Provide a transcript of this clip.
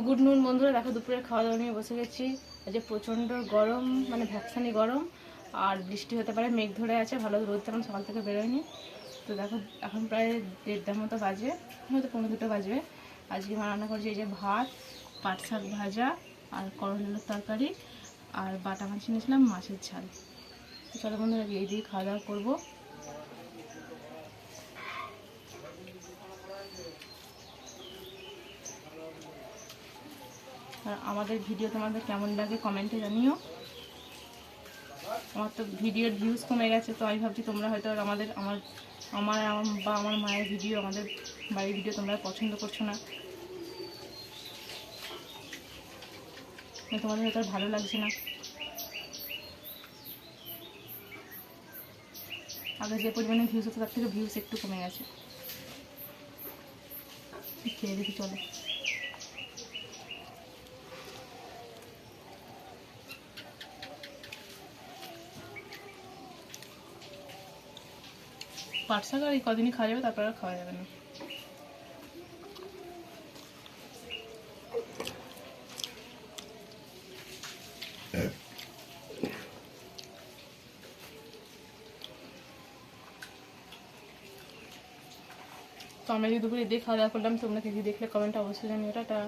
Good নুন বন্ধুরা, দেখো দুপুরে খাওয়া দাওয়া নিয়ে বসে গেছি। আজ প্রচণ্ড গরম, মানে ভ্যাকসানি গরম, আর বৃষ্টি হতে পারে, মেঘ ধরে আছে, ভালো রোদ তেমন সকাল থেকে বেরোয়নি। তো দেখো এখন প্রায় 1:30 মতো বাজে, হয়তো 1:45 বাজবে। আজকে মা রান্না করছি এই যে ভাত, পাট শাক ভাজা, আর করলার তরকারি, আর বাটা মাছ নিয়েছিলাম, মাছের ঝাল। তো চলো বন্ধুরা এই দিয়ে খাওয়া দাওয়া করবো। আর আমাদের ভিডিও তোমাদের কেমন লাগে কমেন্টে জানিও। আমার তো ভিডিওর ভিউজ কমে গেছে, তো আমি ভাবছি তোমরা হয়তো আমার মায়ের ভিডিও, আমাদের বাড়ির ভিডিও তোমরা পছন্দ করছো না, তোমাদের হয়তো ভালো লাগছে না। আগে যে পরিমাণে ভিউজ হতো তার থেকে ভিউজ একটু কমে গেছে। খেয়ে দেখি চলো। পাট শাক আর এই কদিনই খাওয়া যাবে, তারপর আর খাওয়া যাবে না। তো আমরা যদি দুপুরে দিয়ে খাওয়া দাওয়া করলাম, তোমরা কিছু দেখলে কমেন্টে অবশ্যই জানিও। টাটা।